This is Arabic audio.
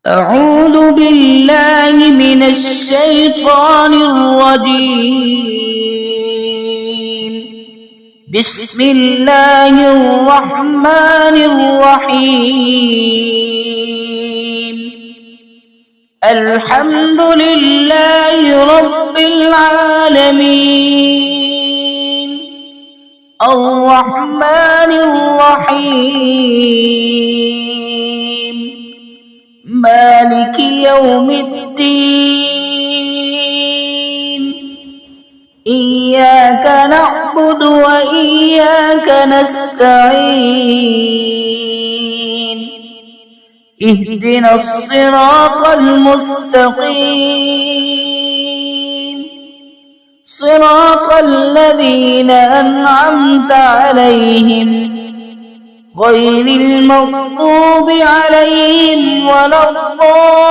أعوذ بالله من الشيطان الرجيم. بسم الله الرحمن الرحيم. الحمد لله رب العالمين، الرحمن الرحيم، مالك يوم الدين. إياك نعبد وإياك نستعين. اهدنا الصراط المستقيم، صراط الذين أنعمت عليهم غير المغضوب عليهم ولا الضالين.